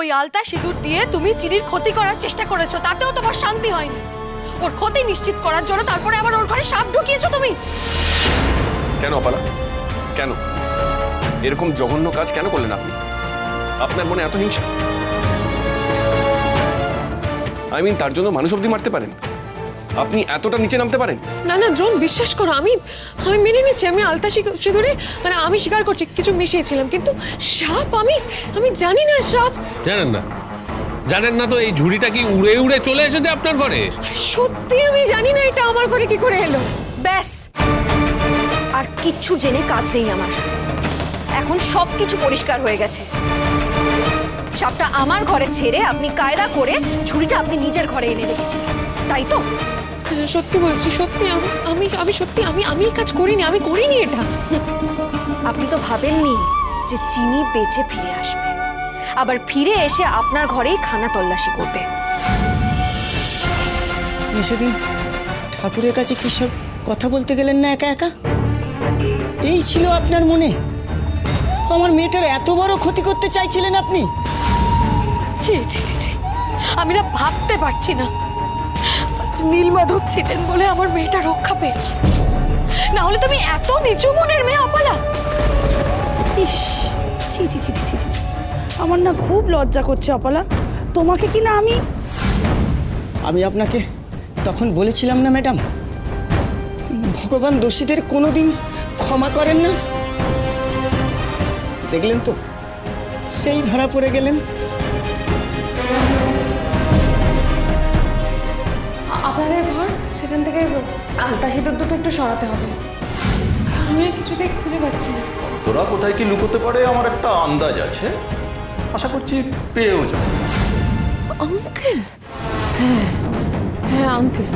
ওই আলতা সিঁদুর দিয়ে তুমি চিনির ক্ষতি করার চেষ্টা করেছো, তাতেও তোমার শান্তি হয়নি। ওর ক্ষতি নিশ্চিত করার জন্য তারপরে আবার ওর ঘরে সাপ ঢুকিয়েছো তুমি। কেন অপালা, কেন এরকম জঘন্য কাজ কেন করলেন আপনি? আপনার মনে এত হিংসা? তার জন্য মানুষ অব্দি মারতে পারেন? আপনি এতটা নিচে নামতে পারেন? না না দ্রোণ, বিশ্বাস করো, আমি মেনে নিচ্ছি, আমি আলতা সিঁদুরে মানে আমি স্বীকার করছি কিছু মিশিয়েছিলাম, কিন্তু সাপ আমি জানি না সাপ। জানেন না তো এই ঝুড়িটা কি উড়ে উড়ে চলে এসেছে আপনার ঘরে? সত্যি আমি জানি না এটা আমার ঘরে কি করে এলো। ব্যাস, আর কিচ্ছু জেনে কাজ নেই আমার। এখন সবকিছু পরিষ্কার হয়ে গেছে। সাপটা আমার ঘরে ছেড়ে আপনি কায়দা করে ঝুড়িটা আপনি নিজের ঘরে এনে রেখেছিলেন, তাই তো? সত্যি বলছি, সত্যি আমি সত্যি আমি এই কাজ করিনি, আমি করিনি এটা। আপনি তো ভাবেননি যে চিনি বেঁচে ফিরে আসবে, আবার ফিরে এসে আপনার ঘরেই খানা তল্লাশি করবে। সেদিন ঠাকুরের কাছে কি সব কথা বলতে গেলেন না একা একা? এই ছিল আপনার মনে? আমার মেয়েটার এত বড় ক্ষতি করতে চাইছিলেন আপনি? ছি ছি ছি ছি, আমি না ভাবতে পারছি না নীলমাধব ছিলেন বলে আমার মেয়েটা রক্ষা পেয়েছে, না হলে তুমি এত নিচু মনের মেয়ে অপালা। ইস, ছি ছি ছি ছি ছি, আমার না খুব লজ্জা করছে অপলা। তোমাকে কি না আমি আপনাকে তখন বলেছিলাম না ম্যাডাম, ভগবান দোষীদের কোনোদিন ক্ষমা করেন না। দেখলেন তো, সেই ধরা পড়ে গেলেন। আপনাদের ঘর, সেখান থেকে আলতা সিঁদুর দুটো একটু সরাতে হবে। আমি কিছুতেই খুঁজে পাচ্ছি না। তোরা কোথায় কি লুকোতে পারে আমার একটা আন্দাজ আছে, আশা করছি পেয়েও যাবে। আঙ্কেল? হ্যাঁ আঙ্কেল,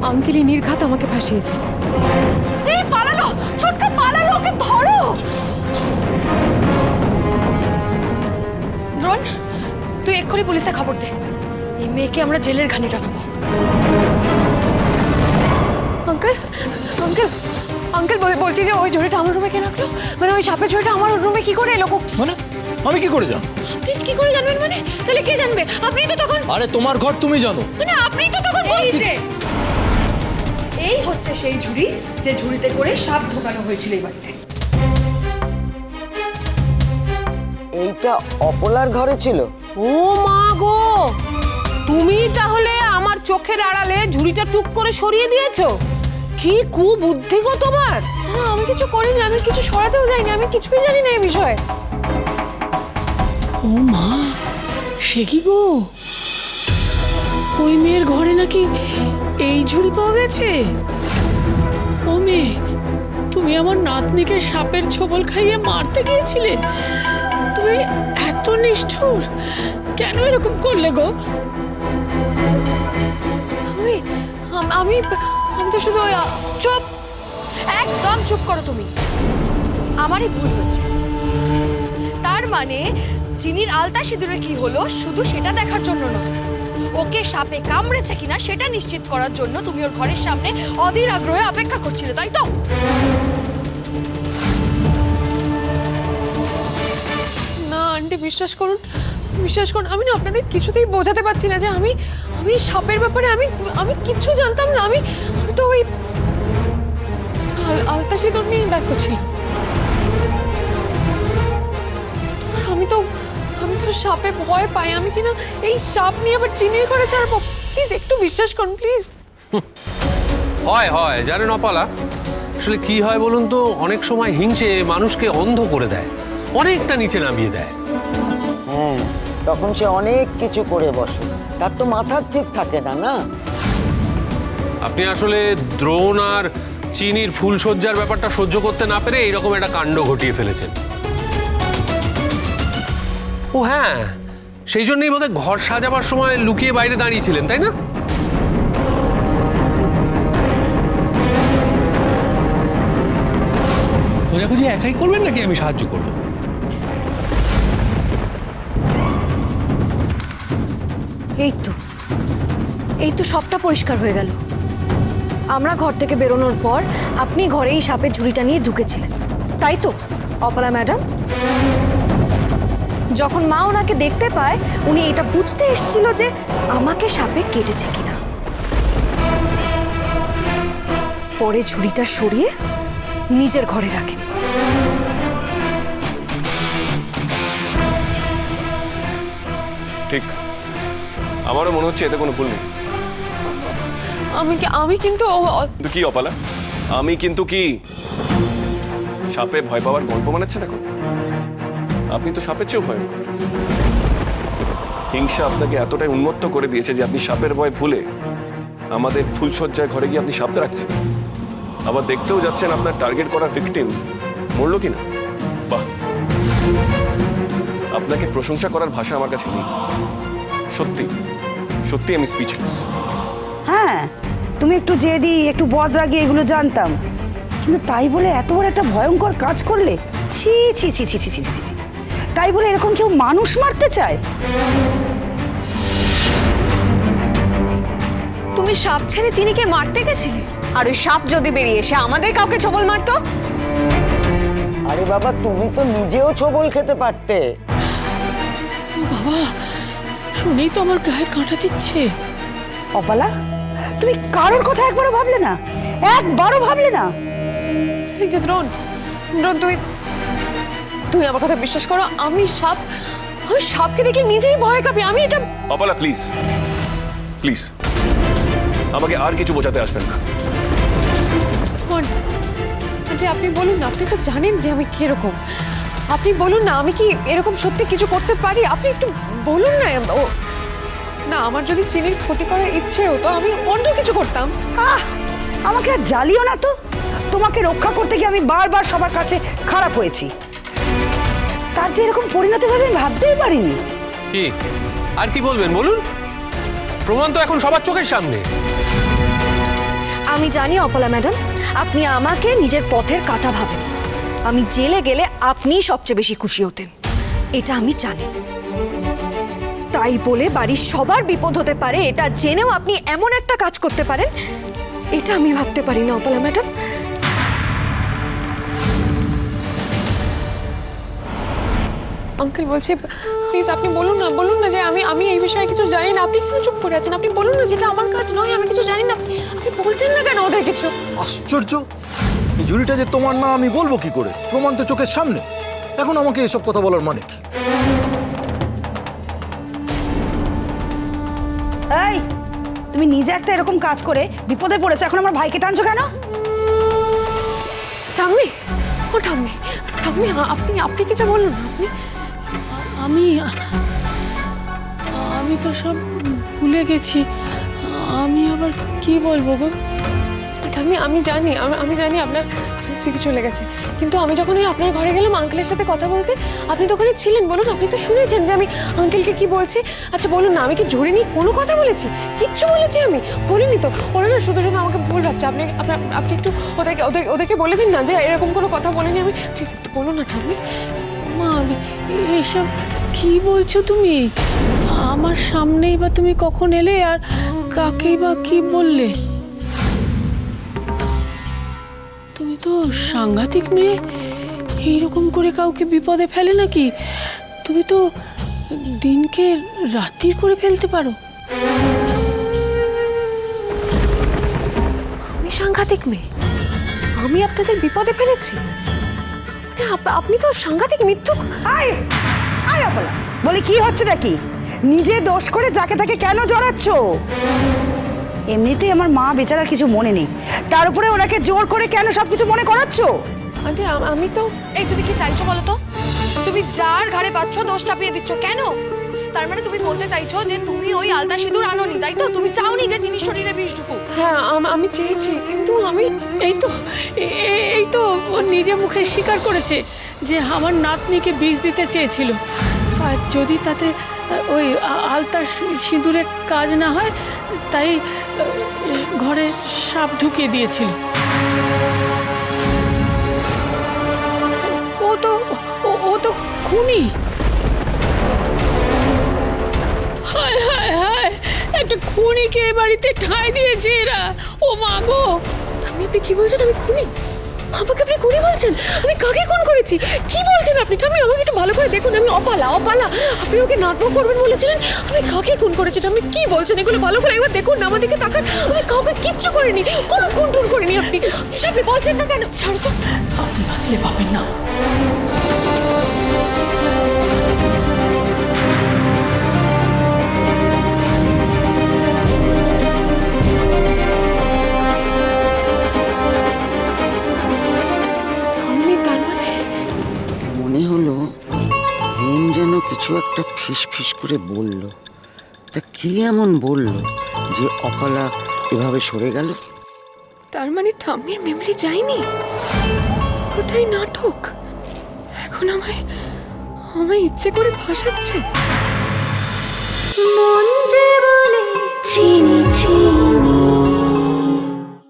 আঙ্কেলই নির্ঘাত আমাকে ফাঁসিয়েছে। এই পালালো, ছোটকা পালালো, ওকে ধরো। দ্রোণ, তুই এক্ষুনি পুলিশে খবর দে, এই মেয়েকে আমরা জেলের ঘানি টানাবো। আঙ্কেল আঙ্কেল আঙ্কেল বলছি যে ওই ঝুড়িটা আমার রুমে কে রাখলো? মানে ওই সাপের ঝুড়িটা আমার রুমে কি করে এলো? মানে আমি কি করে জানো? প্লিজ, কি করে জানবেন? মানে তাহলে কে জানবে? আপনি তো তখন, আরে তোমার ঘর তুমি জানো। মানে আপনি তো তখন বলছেন। এই হচ্ছে সেই ঝুড়ি যে ঝুড়িতে করে সাপ ঢোকানো হয়েছিল এই বাড়িতে। এইটা অপলার ঘরে ছিল? ও মা গো, তুমি তাহলে আমার চোখের আড়ালে ঝুড়িটা টুক করে সরিয়ে দিয়েছো? কি কুবুদ্ধি গো তোমার! না, আমি কিছু করিনি, আমি কিছু সরাতেও যাইনি, আমি কিছুই জানি না এই বিষয়ে। ও মা, সে কি গো, ওই মেয়ের ঘরে নাকি এই ঝুড়ি পাওয়া গেছে? ও মেয়ে, তুমি আমার নাতনিকে সাপের ছোবল খাইয়ে মারতে গিয়েছিলে? তুমি এত নিষ্ঠুর, কেন এরকম করলে গো? আমি তো শুধু চুপ, একদম চুপ করো তুমি। আমারই ভুল হয়েছে। তার মানে চিনির আলতা সিঁদুরে কি হলো শুধু সেটা দেখার জন্য নয়, ওকে সাপে কামড়েছে কিনা সেটা নিশ্চিত করার জন্য তুমি ওর ঘরের সামনে অধীর আগ্রহে অপেক্ষা করছিলে, তাই তো? না আন্টি, বিশ্বাস করুন, আমি না আপনাদের কিছুতেই বোঝাতে পারছি না যে আমি সাপের ব্যাপারে আমি কিচ্ছু জানতাম না। আমি তো ওই আলতা সিঁদুর নিয়ে ব্যস্ত ছিলাম। আমি তো সাপে ভয় পাই, আমি কিনা এই সাপ নিয়ে আবার চিনির করে ছাড়বো? প্লিজ একটু বিশ্বাস করুন, প্লিজ। হয় জানেন অপালা, আসলে কি হয় বলুন তো, অনেক সময় হিংসে মানুষকে অন্ধ করে দেয়, অনেকটা নিচে নামিয়ে দেয়। হ্যাঁ, তখন সে অনেক কিছু করে বসে, তার তো মাথার ঠিক থাকে না। না, আপনি আসলে দ্রোণ আর চিনির ফুলসজ্জার ব্যাপারটা সহ্য করতে না পেরে এইরকম একটা কাণ্ড ঘটিয়ে ফেলেছেন। ও হ্যাঁ, সেই জন্যই বোধহয় ঘর সাজাবার সময় লুকিয়ে বাইরে দাঁড়িয়েছিলেন, তাই না? খোঁজাখুঁজি একাই করবেন নাকি আমি সাহায্য করবো? এই তো সবটা পরিষ্কার হয়ে গেল। আমরা ঘর থেকে বেরোনোর পর আপনি ঘরে এই সাপের ঝুড়িটা নিয়ে ঢুকেছিলেন, তাই তো অপলা ম্যাডাম? যখন মা ওনাকে দেখতে পায় উনি এটা বুঝতে এসেছিল যে আমাকে সাপে কেটেছে কিনা। পরে ঝুড়িটা সরিয়ে নিজের ঘরে রাখেন। ঠিক, আমারও মনে হচ্ছে এতে কোনো ভুল নেই। আমি কিন্তু কিন্তু কি অপালা, আমি কিন্তু কি সাপে ভয় পাওয়ার গল্প বানাচ্ছেন এখন? আপনি তো সাপের চেয়েও ভয়ঙ্কর। হিংসা আপনাকে এতটাই উন্মত্ত করে দিয়েছে যে আপনি সাপের ভয় ভুলে আমাদের ফুলসজ্জায় ঘরে গিয়ে আপনি সাপটা রাখছেন। আবার দেখতেও যাচ্ছেন আপনার টার্গেট করা ভিকটিম মরলো কিনা। বাহ, আপনাকে প্রশংসা করার ভাষা আমার কাছে নেই। সত্যি সত্যি আমি স্পিচলেস। হ্যাঁ, তুমি একটু জেদি, একটু বদরাগী, এগুলো জানতাম, কিন্তু তাই বলে এত বড় একটা ভয়ঙ্কর কাজ করলে? ছি ছি ছি ছি ছি ছি ছি ছি। তাই বলে এরকম কেউ মানুষ মারতে চায়? তুমি সাপ ছেড়ে চিনিকে মারতে গেছিলে? আর ওই সাপ যদি বেরিয়ে এসে আমাদের কাউকে ছোবল মারতো? আরে বাবা, তুমি তো নিজেও ছোবল খেতে পারতে। বাবা, শুনেই তো আমার গায়ে কাঁটা দিচ্ছে। অপালা, তুমি কারোর কথা একবারও ভাবলে না? একবারও ভাবলে না? এই যে দ্রোণ, তুই আমার কথা বিশ্বাস করো, আমি সাপকে দেখলে নিজেই ভয় কাঁপি। আমি এটা অপালা প্লিজ প্লিজ, আমাকে আর কিছু বোঝাতে আসবেন না। আন্টি, আপনি বলুন না, আপনি তো জানেন যে আমি কিরকম। আপনি বলুন না, আমি কি এরকম সত্যি কিছু করতে পারি? আপনি একটু বলুন না। না, আমার যদি চিনির ক্ষতি করার ইচ্ছে হতো আমি অন্য কিছু করতাম। আমাকে আর জ্বালিও না তো। তোমাকে রক্ষা করতে গিয়ে আমি বারবার সবার কাছে খারাপ হয়েছি। তার যে এরকম পরিণতি হবে আমি ভাবতেই পারিনি। কি আর কি বলবেন বলুন, প্রমাণ তো এখন সবার চোখের সামনে। আমি জানি অপলা ম্যাডাম, আপনি আমাকে নিজের পথের কাঁটা ভাবেন। আমি জেলে গেলে আপনিই সবচেয়ে বেশি খুশি হতেন, এটা আমি জানি। তাই বলে বাড়ির সবার বিপদ হতে পারে এটা জেনেও আপনি এমন একটা কাজ করতে পারেন, এটা আমি ভাবতে পারি না অপলা ম্যাডাম। আঙ্কেল বলছি, প্লিজ আপনি বলুন না যে আমি এই বিষয়ে কিছু জানি না। আপনি কেন চুপ করে আছেন? আপনি বলুন না, যেটা আমার কাজ নয়, আমি কিছু জানি না। আপনি বলছেন না কেন ওদের কিছু? আশ্চর্য, এই ঝুড়িটা যে তোমার না আমি বলবো কি করে? প্রমাণ তো চোখের সামনে। এখন আমাকে এসব কথা বলার মানে কি? এই, তুমি নিজে একটা এরকম কাজ করে বিপদে পড়েছো, এখন আমার ভাইকে টানছো কেন? ঠাম্মি, ও ঠাম্মি, আপনি কিছু বলুন না। আমি তো সব ভুলে গেছি। আমি আবার কি বলবো গো? আমি জানি আপনার স্মৃতি চলে গেছে, কিন্তু আমি যখন আপনার ঘরে গেলাম আঙ্কেলের সাথে কথা বলতে, আপনি তো ওখানে ছিলেন। বলুন, আপনি তো শুনেছেন যে আমি আঙ্কেলকে কি বলছি। আচ্ছা বলুন না, আমি কি ঝুড়ি নিয়ে কোনো কথা বলেছি? কিচ্ছু বলেছি আমি? বলিনি তো। ওরা না শুধু আমাকে ভুল ভাবছে। আপনি একটু ওদেরকে বলে দিন না যে এরকম কোনো কথা বলিনি আমি। প্লিজ একটু বলুন না ঠাম্মি। মা, এসব কি বলছো তুমি? আমার সামনেই বা তুমি কখন এলে আর কাকেই বা কি বললে? তুমি তো সাংঘাতিক মেয়ে, এইরকম করে কাউকে বিপদে ফেলে নাকি? তুমি তো দিনকে রাত্রি করে ফেলতে পারো। আমি সাংঘাতিক মেয়ে? আমি আপনাদের বিপদে ফেলেছি? আপনি তো সাংঘাতিক মিথ্যুক। আয় আয় অপলা, বলে কি হচ্ছে নাকি? নিজে দোষ করে যাকে তাকে কেন জড়াচ্ছ? এমনিতেই আমার মা বেচারার কিছু মনে নেই, তার উপরে ওনাকে জোর করে কেন সবকিছু মনে করাচ্ছ? আন্টি, আমি তো এই তুমি কি চাইছো বলো তো? তুমি যার ঘাড়ে পাচ্ছ দোষ চাপিয়ে দিচ্ছ কেন? তার মানে তুমি বলতে চাইছো যে তুমি ওই আলতা সিঁদুর আনোনি, তাই তো? তুমি চাওনি যে জিনিস শরীরে বিষ ঢুকুক। হ্যাঁ, আমি চেয়েছি, কিন্তু আমি এই তো ও নিজে মুখে স্বীকার করেছে যে আমার নাতনিকে বিষ দিতে চেয়েছিল। আর যদি তাতে ওই আলতা সিঁদুরে কাজ না হয়, তাই ঘরে সাপ ঢুকিয়ে দিয়েছিল। ও তো খুনি। হায় হায় হায়, একটা খুনিকে এ বাড়িতে ঠাঁই দিয়েছে এরা। ও মা গো! আপনি কি বলছেন? আমি খুনি? আমাকে আপনি খুনি বলছেন? আমি কাকে খুন করেছি? কি বলছেন আপনি? ঠাম্মি আমাকে একটু ভালো করে দেখুন, আমি অপালা অপালা। আপনি ওকে নাটক করবেন বলেছিলেন, আমি কাকে খুন করেছি? ঠাম্মি কি বলছেন এগুলো? ভালো করে একবার দেখুন না, আমার দিকে তাকান। আমি কাউকে কিচ্ছু করিনি, কোনো খুন টুন করিনি। আপনি আপনি বলছেন না কেন? ছাড়ো তো। আপনি বাঁচলে পাবেন না। ঠাম্মি তার মানে মনে হলো হেম যেন কিছু একটা ফিস করে বলল। তা কি এমন বলল যে অপালা এভাবে সরে গেল? তার মানে ঠাম্মির মেমরি যায়নি, ওটাই নাটক। এখন আমায় ইচ্ছে করে ফাঁসাচ্ছে। মন যে বলে চিনি চিনি